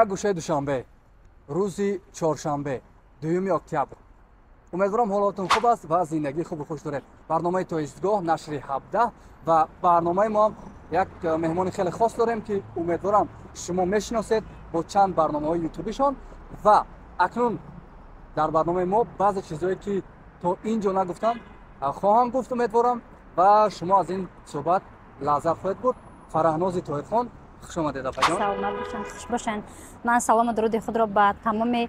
як гӯшаи душанбе рӯзи чоршанбе 2 октябр. умедворам ҳолотон хуб аст ва зиндагии хубу хуш доред. барномаи то истгоҳ нашри 17 ва барномаи мо як меҳмони хеле хос дорем ки умедворам шумо мешиносед бо чанд барномаҳои ютубишон ва акнун дар барномаи мо баъзе чизҳое ки то инҷо нагуфтам хоҳам гуфт умедворам ва шумо аз ин суҳбат лаззат хоҳед бурд. Фараҳнози Тоҳирхон, хуш омадед апаҷон. Саломат бошанд, хуш бошанд. Ман салому дуруди худро ба тамоми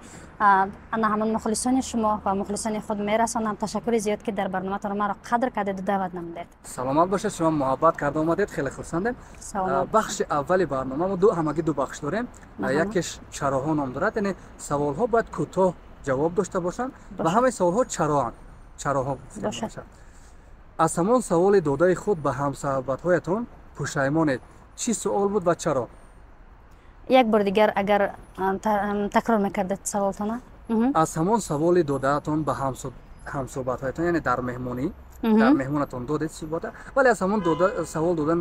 ҳамон мухлисони шумо ва мухлисони худ мерасонам. Ташаккури зиёд ки дар барноматон маро қадр кардеду даъват намудед. Саломат бошед, шумо муҳаббат карда омадед, хеле хурсандем. Бахши аввали барнома мо ҳамагӣ ду бахш дорем. Якеш чароҳо ном дорад, яъне саволҳо бояд кӯтоҳ ҷавоб дошта бошанд ва ҳамаи саволҳо чароанд. Чароҳо бошад. Аз ҳамон саволи додаи худ ба ҳамсаҳбатҳоятон пушаймонед. Чӣ суол буд ва чаро? Як бор дигар агар такрор мекардед саволтона? Аз ҳамон саволи додаатон ба ҳамсоҳбатҳоятон, яъне дар меҳмонӣ, дар меҳмонатон додед суҳбата, вале аз ҳамон савол додан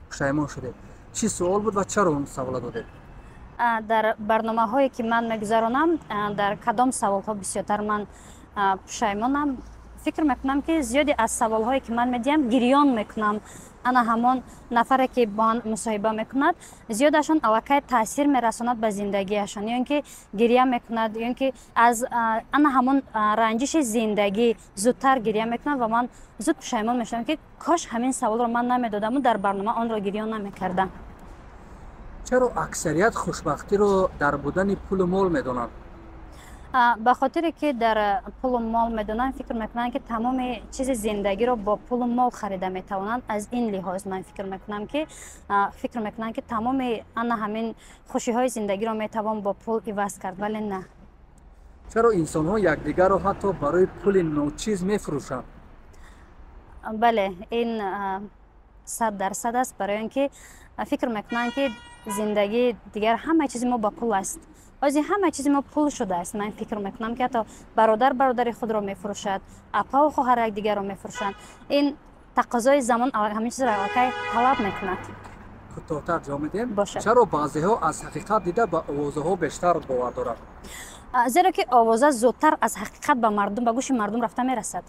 пушаймон шудед. Чӣ суол буд ва чаро он савола додед? Дар барномаҳое ки ман мегузаронам, дар кадом саволҳо бисёртар ман пушаймонам? фикр мекунам ки зиёде аз саволҳое ки ман медиҳам гирён мекунам. Ана ҳамон нафаре ки бо он мусоҳиба мекунад, зиёдашон аллакай таъсир мерасонад ба зиндагиашон, ё ин ки гирья мекунад, ё ин ки аз ана ҳамон ранҷиши зиндагӣ зудтар гирья мекунад ва ман зуд пушаймон мешавам ки кош ҳамин саволро ман намедодаму дар барнома онро гирён намекардам. Чаро аксарият хушбахтиро дар будани пулу мол медонанд? ба хотире ки дар пулу мол медонанд, фикр мекунанд ки тамоми чизи зиндагиро бо пулу мол харида метавонанд. Аз ин лиҳоз ман фикр мекунам ки тамоми ана ҳамин хушиҳои зиндагиро метавон бо пул иваз кард, вале на. Чаро инсонҳо якдигарро ҳатто барои пули ночиз мефурӯшанд? бале, ин 100% аст, барои он ки фикр мекунанд ки зиндагӣ дигар ҳамаи чизи мо ба пул аст. ҳозир ҳамаи чизи мо пул шудааст. Ман фикр мекунам ки ҳатто бародар бародари худро мефурӯшад, апаву хоҳар якдигарро мефурӯшанд. Ин тақозои замон ҳамин чизро аллакай талаб мекунад. кӯтоҳтар ҷавоб медиҳем. Бошад. Чаро баъзеҳо аз ҳақиқат дида ба овозаҳо бештар бовар доранд? зеро ки овоза зудтар аз ҳақиқат ба гӯши мардум рафта мерасад.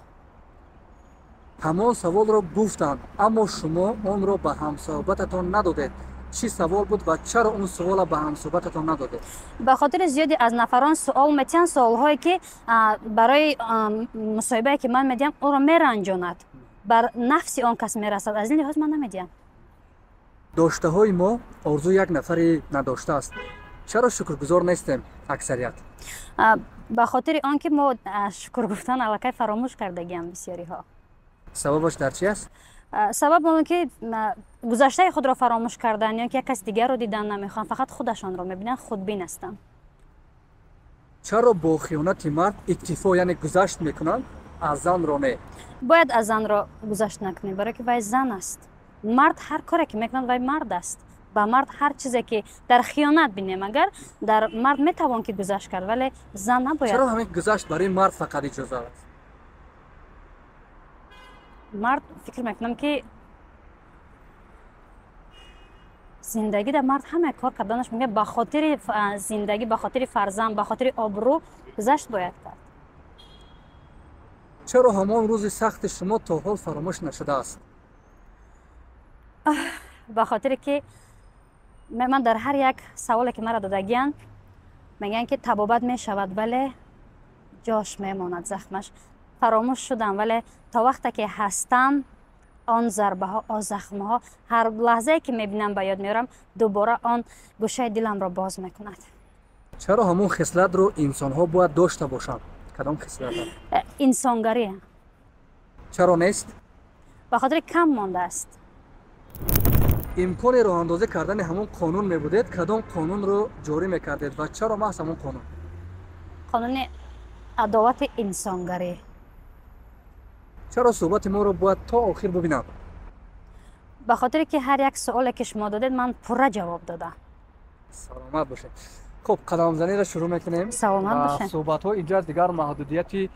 ҳамон саволро гуфтанд, аммо шумо онро ба ҳамсоҳбататон надодед. чӣ савол буд ва чаро он суола ба ҳамсоҳбататон надодед? ба хотири зиёди аз нафарон суол метиҳанд, суолҳое ки барои мусоҳибае ки ман медиҳам онро меранҷонад, бар нафси он кас мерасад. аз ин лиҳоз ман намедиҳам. доштаҳои мо орзу як нафари надошта аст. чаро шукргузор нестем аксарият? ба хотири он ки мо шукр гуфтан аллакай фаромӯш кардагиам бисёриҳо. сабабаш дар чи аст? сабаб он ки гузаштаи худро фаромӯш кардан, ё ки як каси дигарро дидан намехоҳанд, фақат худашонро мебинанд, худбин ҳастанд. чаро бо хиёнати мард иктифо, яъне гузашт мекунанд, аз занро не? бояд аз занро гузашт накунӣ, барое ки вай зан аст. мард ҳар коре ки мекунад, вай мард аст. ба мард ҳар чизе ки дар хиёнат бинем, агар дар мард метавон ки гузашт кард, вале зан набояд. чаро ҳамин гузашт барои мард фақат иҷоза аст? мард фикр мекунам ки зиндагӣ дар мард ҳамаи кор карданаш мегӯяд ба хотири зиндагӣ, ба хотири фарзанд, ба хотири обрӯ гузашт бояд кард. чаро ҳамон рӯзи сахти шумо то ҳол фаромӯш нашудааст? ба хотире ки ман дар ҳар як саволе ки маро додагиянд мегӯянд ки табобат мешавад, вале ҷош мемонад захмаш. фаромӯш шудам, вале то вақте ки ҳастам, он зарбаҳо, он захмҳо ҳар лаҳзае ки мебинам ба ёд меорам, дубора он гӯшаи диламро боз мекунад. чаро ҳамон хислатро инсонҳо бояд дошта бошанд? кадом хислат? инсонгарӣ. чаро нест? ба хотири кам мондааст. имкони роҳандозӣ кардани ҳамон қонун мебудед, кадом қонунро ҷорӣ мекардед ва чаро маҳз ҳамон қонун? қонуни адолати инсонгарӣ. чаро суҳбати моро бояд то охир бубинам? ба хотире ки ҳар як суоле ки шумо додед ман пурра ҷавоб додам. саломат бошед. хуб, қадамзаниро шурӯъ мекунем. саломат бошед. суҳбатҳо инҷо дигар маҳдудияти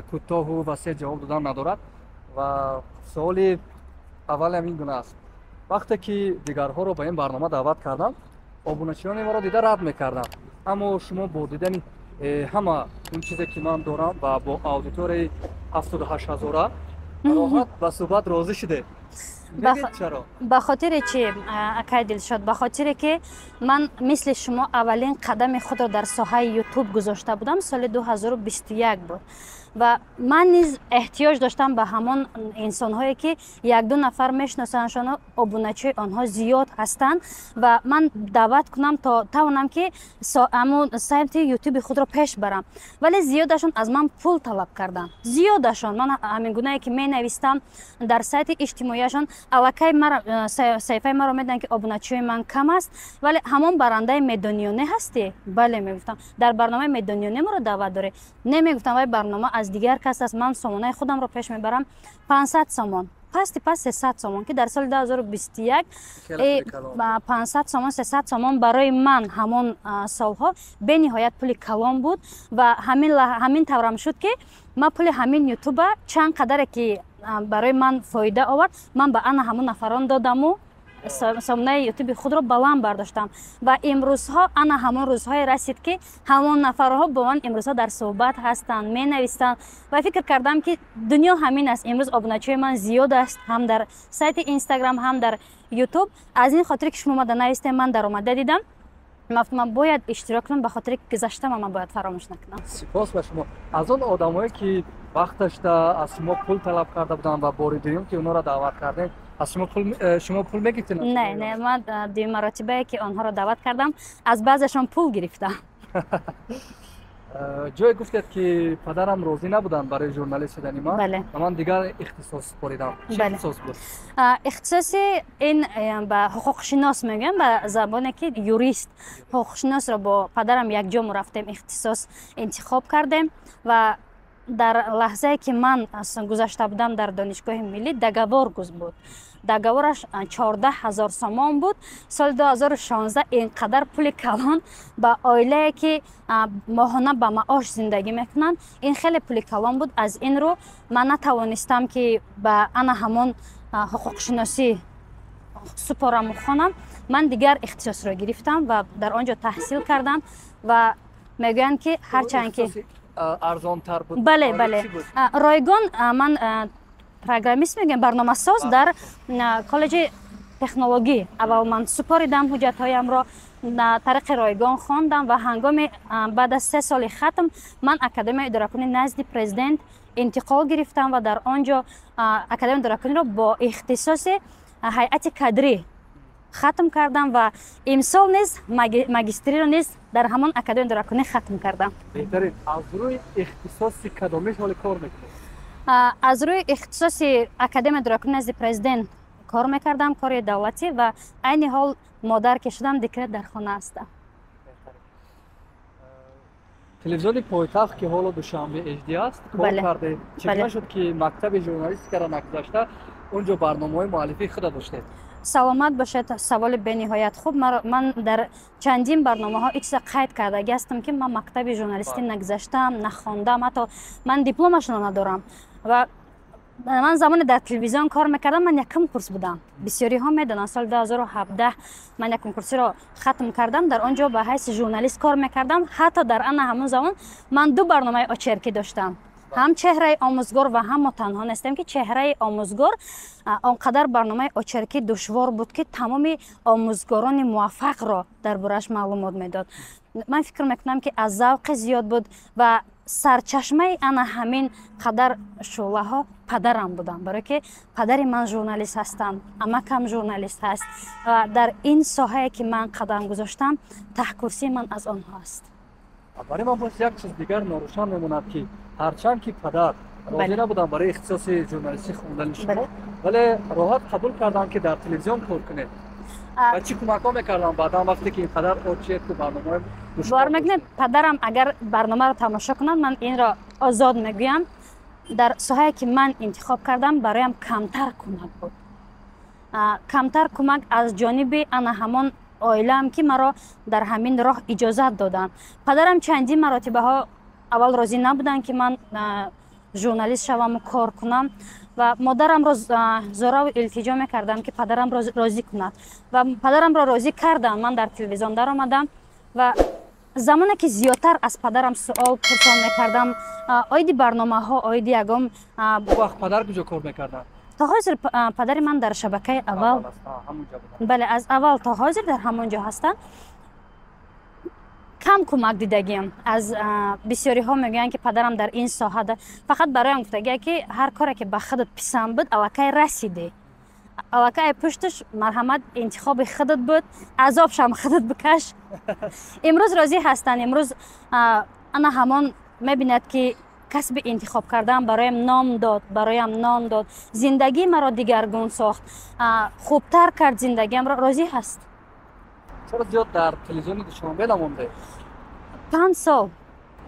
кӯтоҳу васеъ ҷавоб додан надорад ва суоли аввалам ин гуна аст. вақте ки дигарҳоро ба ин барнома даъват кардам, обуначиёни маро дида рад мекарданд. Аммо шумо бо дидани ҳама он чизе ки ман дорам ва бо аудиторияи 78 000 роҳат ба суҳбат розӣ шудед. Бигӯед чаро? ба хотире чи акай Дилшод, ба хотире ки ман мисли шумо аввалин қадами худро дар соҳаи YouTube гузошта будам, соли 2021 буд. ва ман низ эҳтиёҷ доштам ба ҳамон инсонҳое ки як-ду нафар мешиносандшон, обуначиҳои онҳо зиёд ҳастанд ва ман даъват кунам то тавонам ки амон сайти ютуби худро пеш барам. Вале зиёдашон аз ман пул талаб карданд. Зиёдашон ман ҳамин гунае ки менавистам дар сайти иҷтимоияшон аллакай саҳифаи маро медонанд ки обуначиҳои ман кам аст, вале ҳамон барандаи медониёне ҳастӣ? Бале, мегуфтам. Дар барномаи медониёне маро даъват дорӣ? Не, мегуфтам, вай барнома аз дигар кас аст, ман сомонаи худамро пеш мебарам 500 сомон. Пасти пас 300 сомон ки дар соли 2021 500 сомон 300 сомон барои ман ҳамон солҳо бениҳоят пули калон буд ва ҳамин таврам шуд ки ман пули ҳамин ютуба чанд қадаре ки барои ман фоида овард, ман ба ана ҳамон нафарон додаму сомонаи ютуби худро баланд бардоштам ва имрӯзҳо ана ҳамон рӯзҳое расид ки ҳамон нафарҳо бо ман имрӯзҳо дар суҳбат ҳастанд, менавистанд ва фикр кардам ки дунё ҳамин аст. Имрӯз обуначиҳои ман зиёд аст, ҳам дар сайти Instagram, ҳам дар YouTube. Аз ин хотире ки шумо омада навистем, ман даромада дидам. Ман бояд иштирок кунам, ба хотире ки гузаштама ман бояд фаромӯш накунам. Сипос ба шумо. Аз он одамое ки вақт дошта аз шумо пул талаб карда буданд ва бори дуюм ки онҳоро даъват кардем, аз шумо пул мегирифтед? Не, ман дуюм маротибае ки онҳоро даъват кардам, аз баъзешон пул гирифтам. ҷое гуфтед ки падарам розӣ набуданд барои журналист шудани ман. Бале. Ман дигар ихтисос споридам. Чӣ ихтисос буд? ихтисоси ин ба ҳуқуқшинос мегӯям, ба забоне ки юрист. ҳуқуқшиносро бо падарам якҷо рафтем, ихтисос интихоб кардем ва дар лаҳзае ки ман гузашта будам дар донишгоҳи миллӣ, договор буд. Договораш 14 000 сомон буд. Соли 2016 инқадар пули калон ба оилае ки моҳона ба маош зиндагӣ мекунанд, ин хеле пули калон буд. Аз ин рӯ ман натавонистам ки ба ана ҳамон ҳуқуқшиносӣ супораму хонам. Ман дигар ихтисосро гирифтам ва дар он ҷо таҳсил кардам ва мегӯянд ки ҳарчанд ки арзонтар буд. Бале, ройгон ман программист мегӯям, барномасоз дар коллеҷи технологӣ. Аввал ман супоридам ҳуҷҷатҳоямро, тариқи ройгон хондам ва ҳангоми баъд аз 3 соли хатм ман академияи идоракунӣ назди президент интиқол гирифтам ва дар он ҷо академияи идоракуниро бо ихтисоси ҳайати кадрӣ хатм кардам ва имсол низ магистриро низ дар ҳамон академияи идоракунӣ хатм кардам. Беҳтарин. Аз рӯи ихтисоси кадоми ҳоли кор мекунед? аз рӯи ихтисоси академияи идоракунӣ назди президент кор мекардам, кори давлатӣ ва айни ҳол модар ки шудам, декрет дар хона ҳастам. Телевизиони Пойтахт ки ҳоло душанбе HD аст, кор карде. Чӣ гуна шуд ки мактаби журналистикаро нагузашта он ҷо барномаҳои муаллифии худа доштед? саломат бошед, саволи бениҳоят хуб. Ман дар чандин барномаҳо ин чиза қайд кардаги ҳастам ки ман мактаби журналистӣ нагузаштам, нахондам, ҳатто ман дипломашро надорам. ва ман замоне дар телевизион кор мекардам, ман якум курс будам. Бисёриҳо медонанд, соли 2017 ман якум курсиро хатм кардам, дар он ҷо ба ҳайси журналист кор мекардам. Ҳатто дар ана ҳамон замон ман 2 барномаи очеркӣ доштам. ҳам чеҳраи омӯзгор ва ҳам мо танҳо нестем ки чеҳраи омӯзгор он қадар барномаи очеркӣ душвор буд ки тамоми омӯзгорони муваффақро дар борааш маълумот медод. Ман фикр мекунам ки аз завқи зиёд буд ва сарчашмаи ана ҳамин қадар шӯълаҳо падарам будам, барое ки падари ман журналист ҳастанд, амакам журналист ҳаст ва дар ин соҳае ки ман қадам гузоштам, таҳкурсии ман аз онҳо аст. барои ман боз як чиз дигар норӯшан мемонад ки ҳарчанд ки падар розӣ набуданд барои ихтисоси журналистӣ хондани шумо, вале роҳат қабул карданд ки дар телевизион кор кунед. ва чӣ кӯмакҳо мекарданд баъдан вақте ки инқадар очиетку барномаҳои бор мекунед? Падарам агар барномаро тамошо кунад, ман инро озод мегӯям, дар соҳае ки ман интихоб кардам бароям камтар кӯмак буд. Камтар кӯмак аз ҷониби ана ҳамон оилаам ки маро дар ҳамин роҳ иҷозат доданд. Падарам чандин маротибаҳо аввал розӣ набуданд ки ман журналист шавам кор кунам ва модарамро зораву илтиҷо мекардам ки падарамро розӣ кунад ва падарамро розӣ кардам. Ман дар телевизион даромадам ва замоне ки зиёдтар аз падарам суол пурсон мекардам, оиди барномаҳо, оиди ягон вақт падар куҷо кор мекарданд? то ҳозир падари ман дар шабакаи аввал, бале, аз аввал то ҳозир дар ҳамон ҷо ҳастанд. кам кӯмак дидагиам. Аз бисёриҳо мегӯянд ки падарам дар ин соҳада фақат бароям гуфтагия ки ҳар коре ки ба худат писанд буд, аллакай расиде. Аллакай пушташ марҳамат, интихоби худат буд, азобшам худат бикаш. Имрӯз розӣ ҳастанд. Имрӯз ана ҳамон мебинад ки касби интихоб кардан бароям ном дод, бароям нон дод, зиндагии маро дигаргун сохт, хубтар кард зиндагиамро. Розӣ ҳаст. чаро зиёд дар телевизиони Душанбе намонде? 5 сол.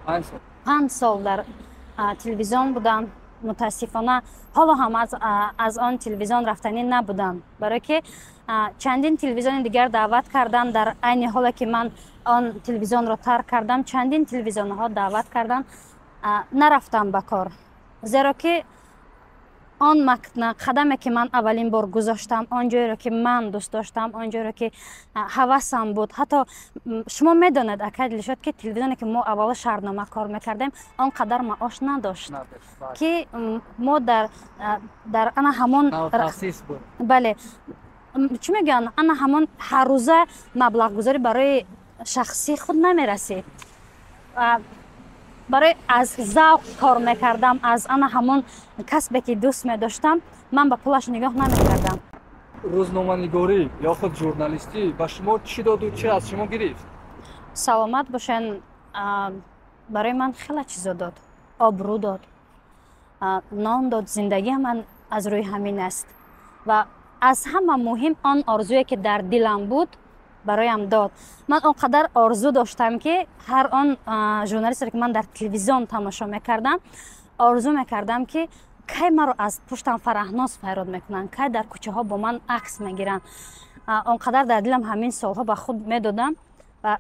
5 сол. 5 сол дар телевизион будам. мутаассифона ҳоло ҳам аз он телевизион рафтанӣ набудам, барое ки чандин телевизиони дигар даъват карданд. Дар айни ҳоле ки ман он телевизионро тарк кардам, чандин телевизионҳо даъват карданд, нарафтам ба кор. Зеро ки он қадаме ки ман аввалин бор гузоштам, он ҷойро ки ман дӯст доштам, он ҷойро ки ҳавасам буд. ҳатто шумо медонед акай Дилшод ки телевизионе ки мо аввало шаҳрнома кор мекардем, он қадар маош надошт ки мо дар ана ҳамон таъсис буд. бале, чӣ мегӯянд, ана ҳамон ҳаррӯза маблағгузорӣ барои шахсии худ намерасид. барои аз завқ кор мекардам, аз ана ҳамон касбе ки дӯст медоштам, ман ба пулаш нигоҳ намекардам. рӯзноманигорӣ ё худ журналистӣ ба шумо чӣ доду, чӣ аз шумо гирифт? саломат бошен. барои ман хеле чизо дод. обрӯ дод, нон дод. зиндагии ман аз рӯи ҳамин аст ва аз ҳама муҳим он орзуе ки дар дилам буд бароям дод. ман он қадар орзу доштам ки ҳар он журналистере ки ман дар телевизион тамошо мекардам, орзу мекардам ки кай маро аз пуштам фараҳноз файрод мекунанд, кай дар кӯчаҳо бо ман акс мегиранд. он қадар дар дилам ҳамин солҳо ба худ медодам ва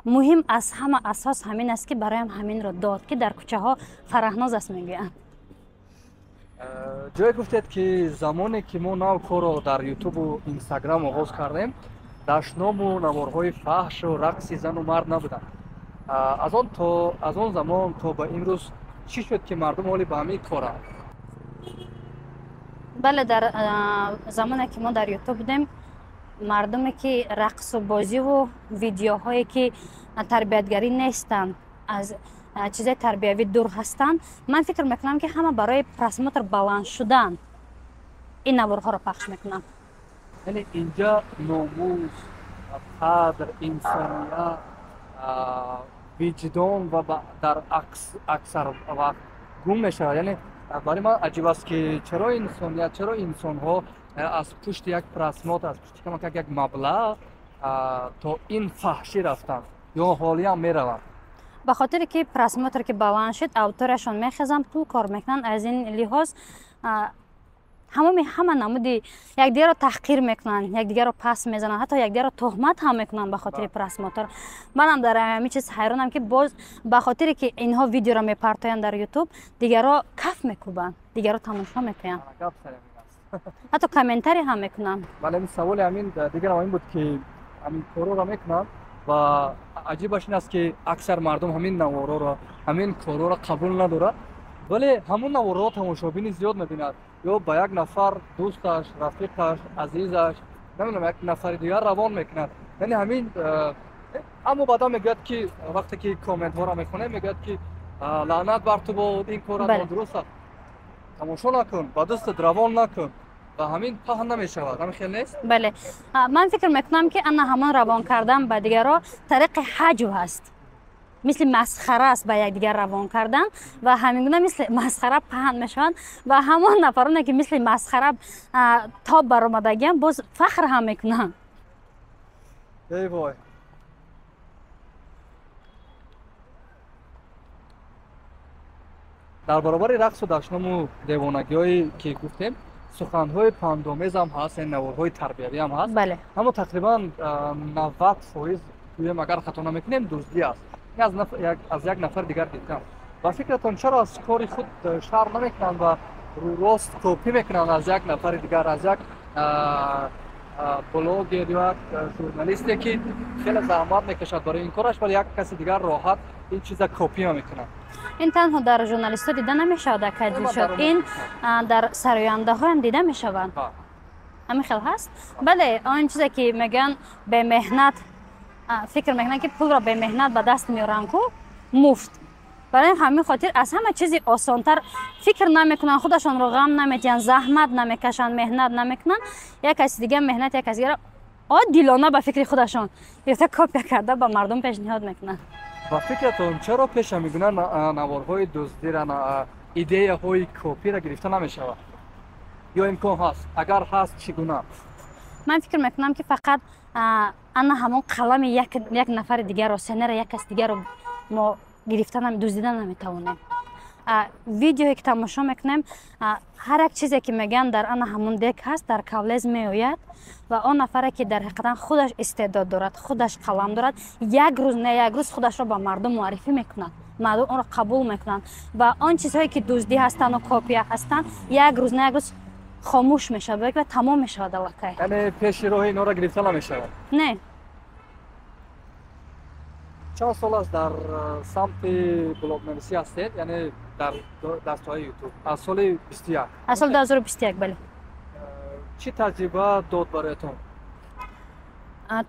муҳим аз ҳама асос ҳамин аст ки бароям ҳаминро дод ки дар кӯчаҳо фараҳноз аст мегӯянд. ҷое гуфтед ки замоне ки мо нав корро дар ютубу инстаграм оғоз кардем, дашному наворҳои фаҳшу рақси зану мард набуданд. аз он замон то ба имрӯз чӣ шуд ки мардум ҳоли ба ҳамин коранд? бале, дар замоне ки мо дар ютуб будем, мардуме ки рақсу бозиву видеоҳое ки тарбиятгарӣ нестанд, аз чизаи тарбиявӣ дур ҳастанд, ман фикр мекунам ки ҳама барои просмотр баланд шудан ин наворҳоро пахш мекунанд. яъне инҷа номус, қадр, инсоният, виҷдон ва дар аксар вақт гум мешавад. яъне барои ман аҷиб аст ки чаро инсоният, чаро инсонҳо аз пушти як просмотр, аз пушти камакак як маблағ то ин фаҳшӣ рафтанд ё ҳолиам мераванд. ба хотире ки просмотр ки баланд шуд, аудиторияшон мехезанд, пул кор мекунанд. аз ин лиҳоз ҳама намуди якдигарро таҳқир мекунанд, якдигарро паст мезананд, ҳатто якдигарро тӯҳмат ҳам мекунанд ба хотири просмотр. манам дар ҳамин чиз ҳайронам ки боз ба хотире ки инҳо видеоро мепартоянд дар ютуб, дигарро каф мекӯбанд, дигарро тамошо мекунанд, ҳатто комментарӣ ҳам мекунанд. вале саволи ҳамин дигар ҳамин буд ки ҳамин корроро мекунанд ва аҷибаш ин аст ки аксар мардум ҳамин наворҳоро, ҳамин корроро қабул надорад, вале ҳамон наворҳоро тамошобини зиёд мебинад. ё ба як нафар дӯсташ, рафиқаш, азизаш, намедонам як нафари дигар равон мекунад. яъне ҳамин аммо баъдан мегӯяд ки вақте ки комментҳоро мехонем, мегӯяд ки лаънат бар ту бод, ин кора нодуруст аст, тамошо накун, ба дӯстат равон накун. ва ҳамин паҳн намешавад. ҳамин хел нест? бале, ман фикр мекунам ки ана ҳамон равон кардан ба дигарро тариқи ҳаҷв ҳаст. мисли масхара аст ба якдигар равон кардан ва ҳамингуна мисли масхара паҳн мешаванд ва ҳамон нафароне ки мисли масхара тоб баромадагиам боз фахр ҳам мекунанд. эй вой. дар баробари рақсу дашному девонагиҳое ки гуфтем, суханҳои пандомезам ҳаст, наворҳои тарбиявиам ҳаст. бале, аммо тақрибан 90% гӯем, агар хато намекунем, дуздӣ аст. аз як нафар дигар дидам. ба фикратон чаро аз кори худ шарм намекунанд ва рӯрост копӣ мекунанд аз як нафари дигар, аз як блогер ё як журналисте ки хеле заҳмат мекашад барои ин кораш, вале як каси дигар роҳат ин чиза копӣ мекунад. ин танҳо дар журналистҳо дида намешавад акадшуд, ин дар сарояндаҳоям дида мешавад. ҳамин хел ҳаст. бале он чизе ки мегӯянд бемеҳнат фикр мекунанд ки пулро бемеҳнат ба даст меоранд ку муфт. барои ҳамин хотир аз ҳама чизи осонтар фикр намекунанд, худашонро ғам наметиҳанд, заҳмат намекашанд, меҳнат намекунанд. як каси дигар меҳнат, як каси дигар оддилона ба фикри худашон ёфта копия карда ба мардум пешниҳод мекунанд. ба фикратон чаро пеша мегӯянд наворҳои дуздира идеяҳои копира гирифта намешавад? ё имкон ҳаст? агар ҳаст чӣ гуна? ман фикр мекунам ки фақат ана ҳамон қалами як нафари дигарро, сценари як каси дигарро мо гирифта дуздида наметавонем. видеое ки тамошо мекунем, ҳар як чизе ки мегӯянд дар ана ҳамон дек ҳаст, дар кавлез меояд ва он нафаре ки дар ҳақиқатан худаш истеъдод дорад, худаш қалам дорад, як рӯз не як рӯз худашро ба мардум муаррифӣ мекунад, мардум онро қабул мекунанд ва он чизҳое ки дуздӣ ҳастану копия ҳастанд, як рӯз не як рӯз хомӯш мешавад ва тамом мешавад аллакай. яъне пеши роҳи инҳоро гирифта намешавад? Не. чанд сол аст дар самти блогнависӣ ҳастед, яъне дар соҳаи ютуб? аз соли 21? аз соли 2021, бале. чӣ таҷриба дод бароятон?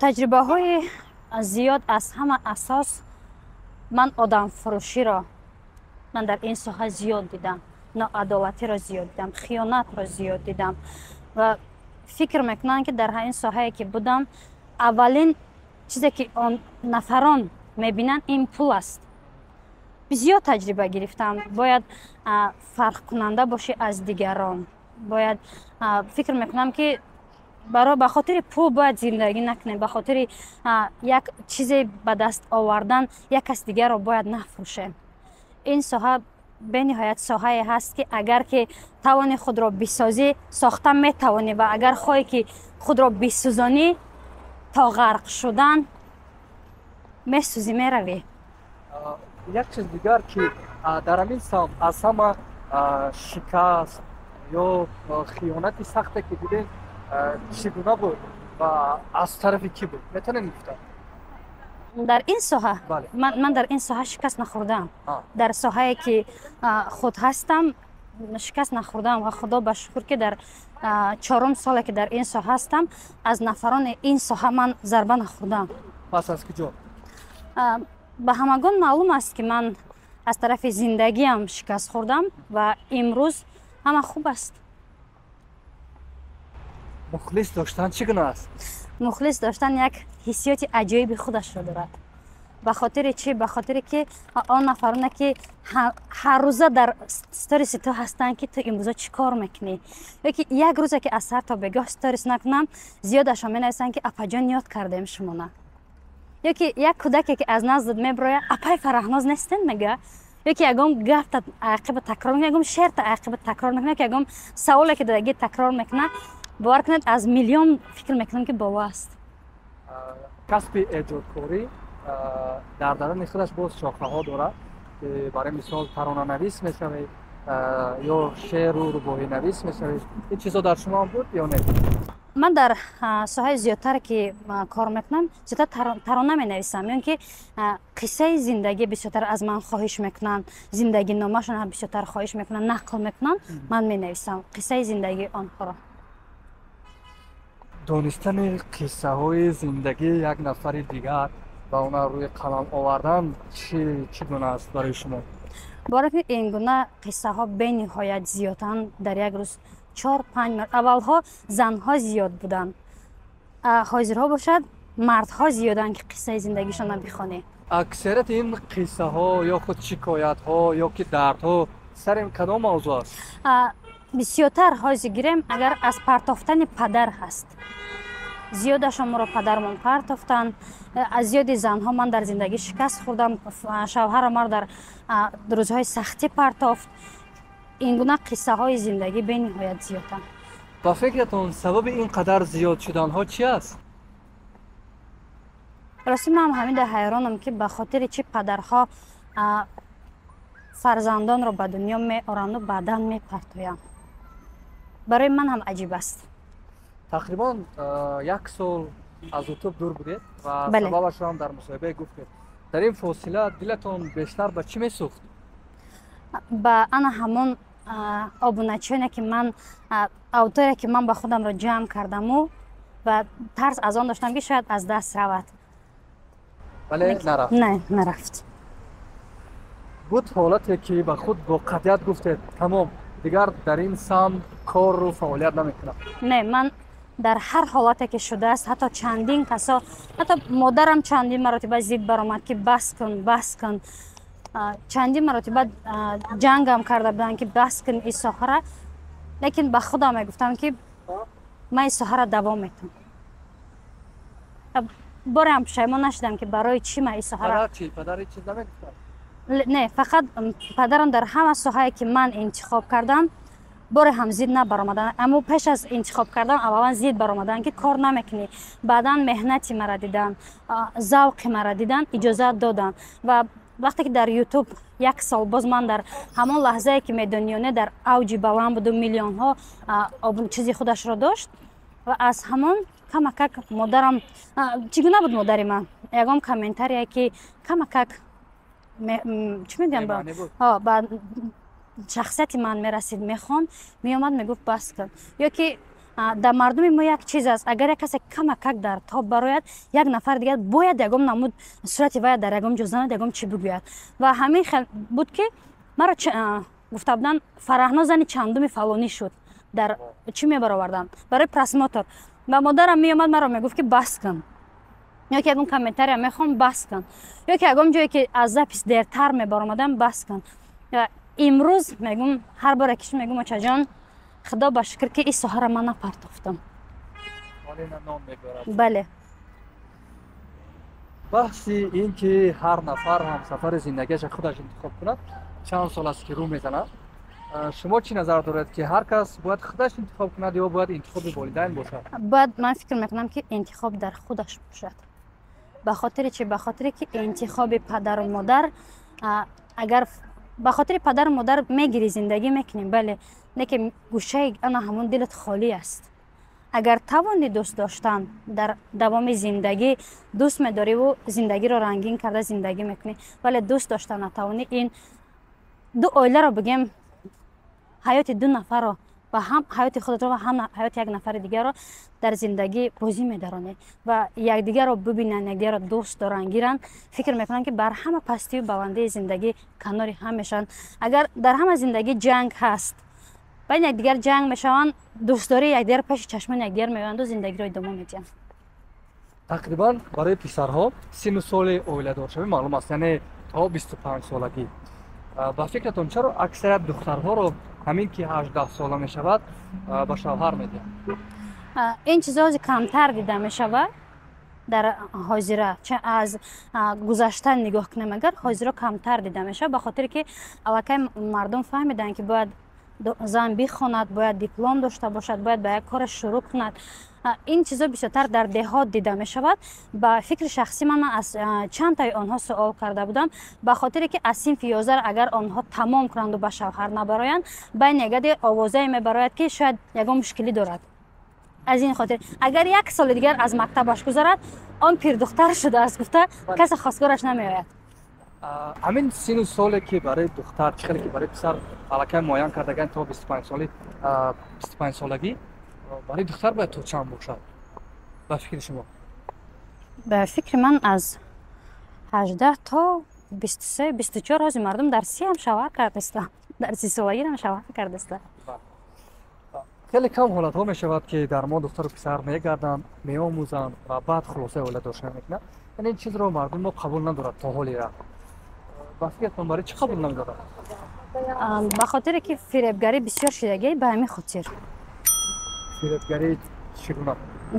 таҷрибаҳои зиёд. аз ҳама асос ман одамфурӯширо ман дар ин соҳа зиёд дидам, ноадолатиро зиёд дидам, хиёнатро зиёд дидам ва фикр мекунам ки дар ин соҳае ки будам, аввалин чизе ки он нафарон мебинанд ин пул аст. зиёд таҷриба гирифтам. бояд фарқкунанда бошӣ аз дигарон. бояд фикр мекунам ки ба хотири пул бояд зиндагӣ накунем, ба хотири як чизе ба даст овардан як каси дигарро бояд нафурӯшем. ин соҳа бениҳоят соҳае ҳаст ки агар ки тавони худро бисозӣ, сохта метавонӣ ва агар хоҳӣ ки худро бисӯзонӣ то ғарқ шудан месӯзӣ, меравӣ. як чиз дигар ки дар ҳамин самт аз ҳама шикаст ё хиёнати сахте ки дидем чӣ гуна буд ва аз тарафи кӣ буд? метавонем гуфта? дар ин соҳа ман дар ин соҳа шикаст нахӯрдаам. дар соҳае ки худ ҳастам шикаст нахӯрдаам ва худо ба шукр ки дар 4 соле ки дар ин соҳа ҳастам, аз нафарони ин соҳа ман зарба нахӯрдаам. пас аз куҷо? ба ҳамагон маълум аст ки ман аз тарафи зиндагиам шикаст хӯрдам ва имрӯз ҳама хуб аст. мухлис доштан чӣ гуна аст? мухлис доштан як ҳиссиёти аҷоиби худашро дорад. ба хотири чӣ? ба хотире ки он нафароне ки ҳаррӯза дар сториси ту ҳастанд ки ту имрӯза чӣ кор мекунӣ, ё ки як рӯзе ки аз сар то бегоҳ сторис накунам, зиёдашон менависанд ки апаҷон ёд кардем шумона. ё ки як кӯдаке ки аз наздуд мебирояд, апай Фарахноз нестен мегӯяд, ё ки ягон гапта ақиба такрор мекунад, ягон шеърта ақиба такрор мекунад, ки ягон саволе ки додагӣ такрор мекунад, бовар кунед аз миллион фикр мекунам ки бовар аст. касби эҷодкорӣ дар дарони худаш боз шохаҳо дорад ки барои мисол таронанавис мешавед ё шеъру рубоинавис мешавед. ин чизо дар шумо ҳам буд ё не? ман дар соҳаи зиёдтаре ки кор мекунам, зиёдтар тарона менависам, ё ки қиссаи зиндагӣ бисёртар аз ман хоҳиш мекунанд, зиндагиномашон бисёртар хоҳиш мекунанд, нақл мекунанд, ман менависам қиссаи зиндагии онҳоро. донистани қиссаҳои зиндагии як нафари дигар ва онро рӯи қалам овардан чӣ гуна аст барои шумо? бораки ин гуна қиссаҳо бениҳоят зиёданд. дар як рӯз 4-5 мард аввалҳо занҳо зиёд буданд, ҳозирҳо бошад мардҳо зиёданд ки қиссаи зиндагишонро бихонӣ. аксарияти ин қиссаҳо ё худ шикоятҳо ё ки дардҳо сари кадом мавзӯъ аст? бисёртар ҳозир гирем агар аз партофтани падар ҳаст. зиёдашон моро падармон партофтанд. аз зиёди занҳо ман дар зиндагӣ шикаст хӯрдам, шавҳарам маро дар рӯзҳои сахтӣ партофт. ин гуна қиссаҳои зиндагӣ бениҳоят зиёданд. ба фикратон сабаби ин қадар зиёд шуданҳо чӣ аст? рости ман ҳамида ҳайронам ки ба хотири чӣ падарҳо фарзандонро ба дунё меорану баъдан мепартоям. барои ман ҳам аҷиб аст. тақрибан 1 сол аз ютуб дур будед ва Бале. сабабашро ҳам дар мусоҳибае гуфтед. дар ин фосила дилатон бештар ба чӣ месӯхт? ба ана ҳамон обуначиёне ки ман аудитория ки ман ба худамро ҷамъ кардаму ва тарс аз он доштам ки шояд аз даст равад. вале нарафт. Не, нарафт. буд ҳолате ки ба худ бо қатъият гуфтед тамом дигар дар ин самт кору фаъолият намекунам? Не, ман дар ҳар ҳолате ки шудааст, ҳатто чандин касо, ҳатто модарам чандин маротиба зид баромад ки бас кун. Чандин маротиба ҷангам карда буданд ки бас кун ин соҳара, лекин ба худам мегуфтам ки ман ин соҳара давом мекунам. боре ҳам пушаймон нашудам ки барои чӣ ман ин соҳара. падари чиз намегуфтад? Не, фақат падарам дар ҳама соҳае ки ман интихоб кардам боре ҳам зид набаромаданд. аммо пеш аз интихоб кардан аввалан зид баромаданд ки кор намекунӣ. баъдан меҳнати мара дидан, завқи мара дидан, иҷозат доданд. ва вақте ки дар ютуб 1 сол боз ман дар ҳамон лаҳзае ки медониёне дар авҷи баланд буду, миллионҳо чизи худашро дошт ва аз ҳамон камакак модарам чӣ гуна буд модари ман ягон комментарие ки камакак чӣ мегӯям ба шахсияти ман мерасид, мехон меомад мегуфт бас кун. ё ки дар мардуми мо як чиз аст, агар як касе камакак дар тоб барояд, як нафар дигар бояд ягон намуд сурати вая дар ягон ҷо занад, ягон чӣ бигӯяд. ва ҳамин хел буд ки маро гуфта буданд Фараҳно зани чандуми фалонӣ шуд, дар чӣ мебароварданд барои просмотр. ва модарам меомад маро мегуфт ки бас кун. ё ки ягон комментария мехон бас кун. ё ки ягон ҷое ки аз запис дертар мебаромадам бас кун. имрӯз мегум ҳар боре ки мегум очаҷон худо ба шукр ки ин соҳара ман напартофтам. бале. баҳси ин ки ҳар нафар ҳамсафари зиндагиаша худаш интихоб кунад чанд сол аст ки рӯ мезанад. шумо чӣ назар доред ки ҳар кас бояд худаш интихоб кунад ё бояд интихоби волидайн бошад? бояд ман фикр мекунам ки интихоб дар худаш бошад. ба хотири чӣ? ба хотире ки интихоби падару модар агар ба хотири падару модар мегирӣ зиндагӣ мекунӣ, бале, лекин гӯшаи ана ҳамон дилат холӣ аст. агар тавони дӯст доштан дар давоми зиндагӣ дӯст медориву зиндагиро рангин карда зиндагӣ мекунӣ, вале дӯст доштан натавонӣ, ин ду оиларо бигем ҳаёти ду нафарро ва ҳам ҳаёти худатро ва ҳам ҳаёти як нафари дигарро дар зиндагӣ бозӣ медаронед ва якдигарро бубинанд, якдигарро дӯст доранд, гиранд. фикр мекунам ки бар ҳама пастию баландии зиндагӣ канори ҳам мешаванд. агар дар ҳама зиндагӣ ҷанг ҳаст, баъд якдигар ҷанг мешаванд, дӯстдории якдигар пеши чашмони якдигар меоянду зиндагиро идома медиҳанд. тақрибан барои писарҳо сину соли оиладоршавӣ маълум аст, яъне то 25 солагӣ. ба фикратон чаро аксарият духтарҳоро ҳамин ки 18 сола мешавад ба шавҳар медиҳанд? ин чизҳо камтар дида мешавад дар ҳозира. аз гузашта нигоҳ кунем, агар ҳозиро камтар дида мешавад, ба хотире ки аллакай мардум фаҳмиданд ки бояд зан бихонад, бояд диплом дошта бошад, бояд ба як кораш шурӯъ кунад. ин чизҳо бисёртар дар деҳот дида мешавад. ба фикри шахсӣ ман аз чандтаи онҳо суол карда будам, ба хотире ки аз синфи 11 агар онҳо тамом кунанду ба шавҳар набароянд, байни ягади овозае мебарояд ки шояд ягон мушкилӣ дорад. аз ин хотир агар як соли дигар аз мактабаш гузарад, он пирдухтар шудааст гуфта касе хостгораш намеояд. ҳамин сину соле ки барои духтар чӣ хеле ки барои писар аллакай муайян кардаган то 25 солагӣ, барои духтар бояд то чанд бошад ба фикри шумо? ба фикри ман аз 18 то 23-24 ҳози мардум дар 30 ҳам шавҳар кардастанд, дар 30 солагӣ ҳам шавҳар кардастанд. хеле кам ҳолатҳо мешавад ки дар мо духтару писар мегарданд, меомӯзанд ва баъд хулосаи оиладоршӣ мекунанд. яъне ин чизро мардум мо қабул надорад то ҳоли ра. ба фикратон барои чӣ қабул намедорад? ба хотире ки фиребгарӣ бисёр шидагӣ, ба ҳамин хотир. фиребгарӣ чӣ гуна?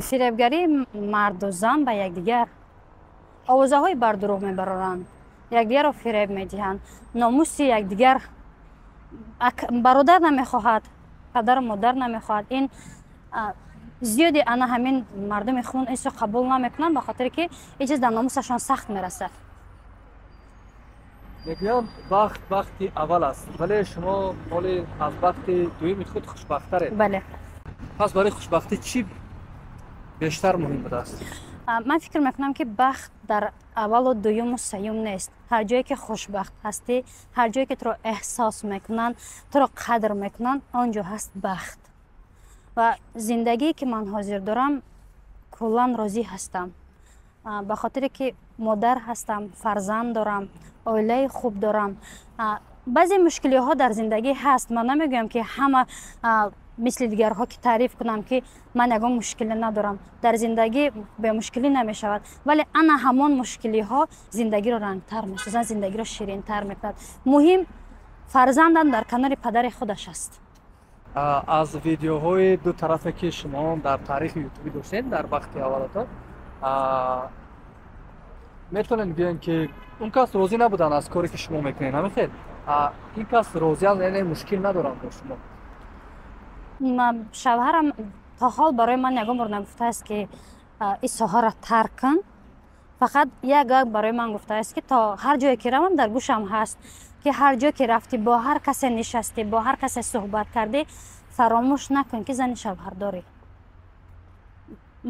фиребгарӣ марду зан ба якдигар овозаҳои бар дурӯғ мебароранд, якдигарро фиреб медиҳанд, номуси якдигар бародар намехоҳад, падару модар намехоҳад. ин зиёди ана ҳамин мардуми хун инсо қабул намекунанд, ба хотире ки ин чиз дар номусашон сахт мерасад. мегӯянд бахт бахти аввал аст, вале шумо ҳоли аз бахти дуюми худ хушбахтаред. бале. пас барои хушбахтӣ чӣ бештар муҳим будааст? ман фикр мекунам ки бахт дар аввалу дуюму сеюм нест. ҳар ҷое ки хушбахт ҳастӣ, ҳар ҷое ки туро эҳсос мекунанд, туро қадр мекунанд, он ҷо ҳаст бахт. ва зиндагие ки ман ҳозир дорам, куллан розӣ ҳастам. ба хотире ки модар ҳастам, фарзанд дорам, оилаи хуб дорам. баъзе мушкилиҳо дар зиндагӣ ҳаст. ман намегӯям ки ҳама мисли дигарҳо ки таъриф кунам ки ман ягон мушкилӣ надорам. дар зиндагӣ бемушкилӣ намешавад, вале ана ҳамон мушкилиҳо зиндагиро рангтар месозанд, зиндагиро ширинтар мекунад. муҳим фарзандам дар канори падари худаш аст. аз видеоҳои ду тарафе ки шумо дар таърихи ютубӣ доштед дар вақти аввалатон, метавонем гӯем ки он кас розӣ набудан аз коре ки шумо мекунед, ҳамихел? ин кас розӣ аст, яъне мушкил надорам бо шумо? шавҳарам то ҳол барои ман ягон бор нагуфтааст ки ин соҳаро тарк кун. фақат як гап барои ман гуфтааст ки то ҳар ҷое ки равам дар гӯшам ҳаст ки ҳар ҷо ки рафтӣ, бо ҳар касе нишастӣ, бо ҳар касе суҳбат кардӣ, фаромӯш накун ки зани шавҳардорӣ.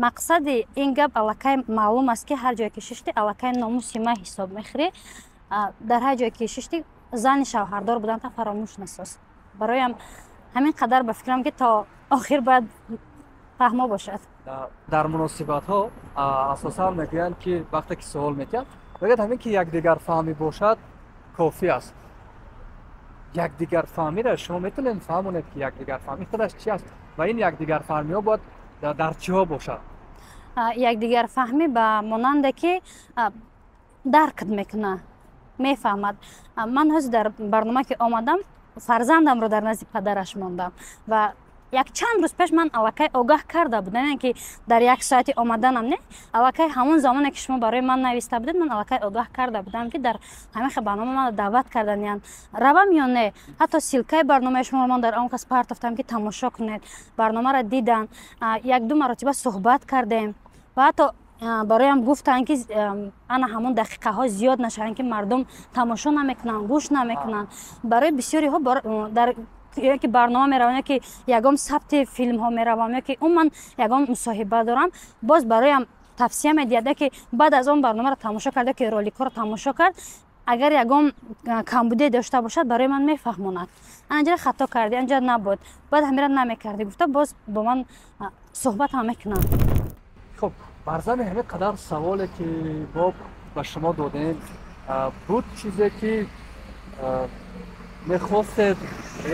мақсади ин гап аллакай маълум аст ки ҳар ҷое ки шиштӣ, аллакай номуси ман ҳисоб мехӯрӣ. дар ҳар ҷое ки шиштӣ, зани шавҳардор буданта фаромӯш насоз. бароям ҳамин қадар ба фикрам ки то охир бояд фаҳмо бошад. дар муносибатҳо асосан мегӯянд ки вақте ки суол мекунад, мегӯяд ҳамин ки якдигарфаҳмӣ бошад кофӣ аст. якдигарфаҳмиро шумо метавонед фаҳмонед ки якдигарфаҳмӣ худаш чӣ аст ва ин якдигарфаҳмиҳо бояд дар чиҳо бошад? якдигарфаҳмӣ ба монанде ки дарк мекунад, мефаҳмад. ман ҳозир дар барнома ки омадам, фарзандамро дар назди падараш мондам ва якчанд рӯз пеш ман аллакай огаҳ карда будам, яъне ки дар як соати омаданам не, аллакай ҳамон замоне ки шумо барои ман нависта будед, ман аллакай огаҳ карда будам ки дар ҳамин хел барнома манро даъват карданиян, равам ё не. ҳатто силкаи барномаи шуморо ман дар он кас партофтам ки тамошо кунед, барномаро дидан, як-ду маротиба суҳбат кардем ва ҳатто бароям гуфтанд ки ана ҳамон дақиқаҳо зиёд нашаванд ки мардум тамошо намекунанд, гӯш намекунанд. барои бисёриҳо дар ё ки барнома меравам, ё ки ягон сабти филмҳо меравам, ё ки умуман ягон мусоҳиба дорам, боз бароям тавсия медиҳад ки баъд аз он барномаро тамошо кард, ё ки роликҳоро тамошо кард, агар ягон камбудие дошта бошад, барои ман мефаҳмонад. анҷа хато кардӣ, анҷа набуд, баъд ҳамира намекардӣ гуфта, боз бо ман суҳбат ҳам мекунад. хуб, бар замин ҳамин қадар саволе ки мо ба шумо додем, буд чизе ки мехостед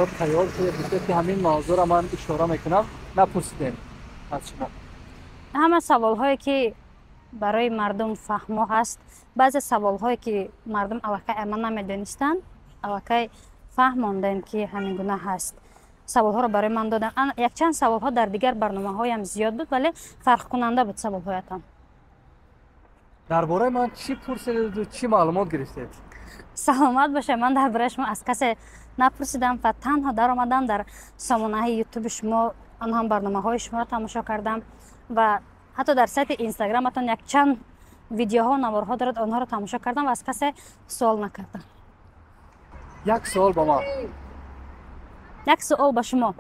ё тайёр шудед гуфтед ки ҳамин мавзӯъро ман ишора мекунам, напурсидем аз шумо? ҳама саволҳое ки барои мардум фаҳмо ҳаст, баъзе саволҳое ки мардум аллакай ама намедонистанд, аллакай фаҳмондем ки ҳамин гуна ҳаст. саволҳоро барои ман додам. якчанд саволҳо дар дигар барномаҳоям зиёд буд, вале фарқкунанда буд саволҳоятон. дар бораи ман чӣ пурсиду чӣ маълумот гирифтед? саломат бошед, ман дар бораи шумо аз касе напурсидам ва танҳо даромадам дар сомонаҳои ютуби шумо, он ҳам барномаҳои шуморо тамошо кардам ва ҳатто дар сайти инстаграматон якчанд видеоҳо, наворҳо дорад, онҳоро тамошо кардам ва аз касе суол накардам. як суол ба ман. як суол ба шумо.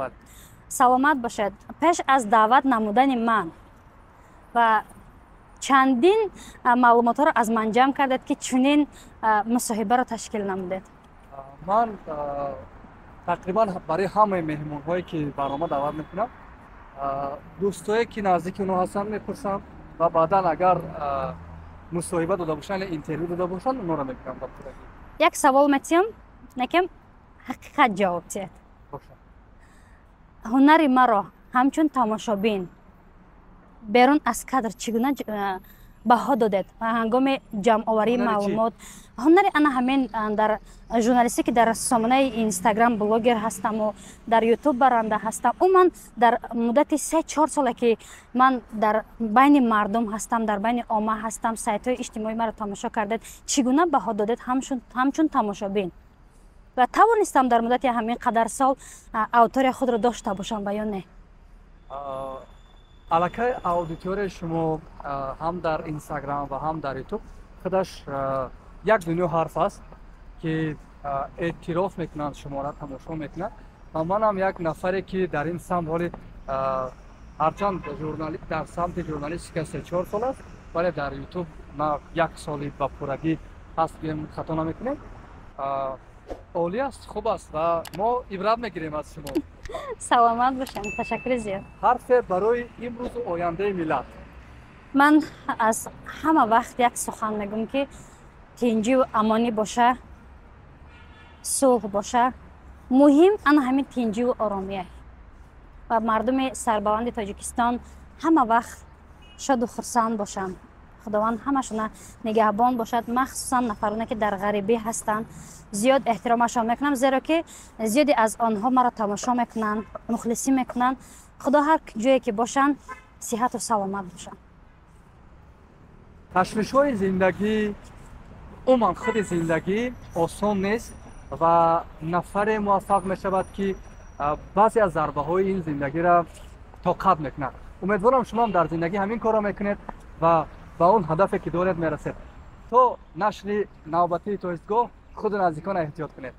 саломат бошед, пеш аз даъват намудани ман ва чандин маълумотҳоро аз ман ҷамъ кардед ки чунин мусоҳибаро ташкил намудед? ман тақрибан барои ҳамаи меҳмонҳое ки барнома даъват мекунам, дӯстое ки наздики онҳо ҳастанд мепурсам ва баъдан агар мусоҳиба дода бошанд ё интервю дода бошанд, онҳоро мекунам. як савол метиҳам, некем ҳақиқат ҷавоб диҳед. ҳунари маро ҳамчун тамошобин берун аз кадр чӣ гуна баҳо додед ҳангоми ҷамъоварии маълумот? ҳунари ана ҳамин дар журналистӣ ки дар сомонаи инстаграм блогер ҳастаму дар ютуб баранда ҳастам, умуман дар муддати 3-4 соле ки ман дар байни мардум ҳастам, дар байни омма ҳастам, сайтҳои иҷтимоӣ маро тамошо кардед, чӣ гуна баҳо додед ҳамчун тамошобин? ва тавонистам дар муддати ҳамин қадар сол аудитория худро дошта бошам ва ё не? аллакай аудиторияи шумо ҳам дар инстаграм ва ҳам дар ютуб худаш як дунё ҳарф аст که اعتراف میکنند شما را تماشا میکنند و منم یک نفری که در این سمت حالی هرچند در سمت ژورنالیستیک 3-4 سال است ولی در یوتیوب ما 1 سالی به پورگی هست بیم خطا نمیکنیم. عالی است، خوب است و ما عبرت میگیریم از شما. سلامت باشین. تشکر زیاد. حرف برای امروز و آینده ملت. من از همه وقت یک سخن میگم که تنجی و امانی باشه، صلح باشه. مهم آن همین تنجی و آرامیه و مردم سربلند تاجیکستان همه وقت شاد و خرسند باشند. خداوند همشون نگهبان باشد، مخصوصا نفرانی که در غریبی هستند. زیاد احترامشان میکنم زیرا که زیادی از آنها مرا تماشا میکنند، مخلصی میکنند. خدا هر جایی که باشند صحت و سلامت باشند. تشویش‌های زندگی عموما خود زندگی آسان نیست و نفر موفق میشود که بعضی از ضربه‌های این زندگی را طاقت میکند. امیدوارم شما هم در زندگی همین کارا میکنید و به اون هدفی که دارید میرسید. تو نشر نوبتی تویستگاه خود نزدیکان احتیاط کنید.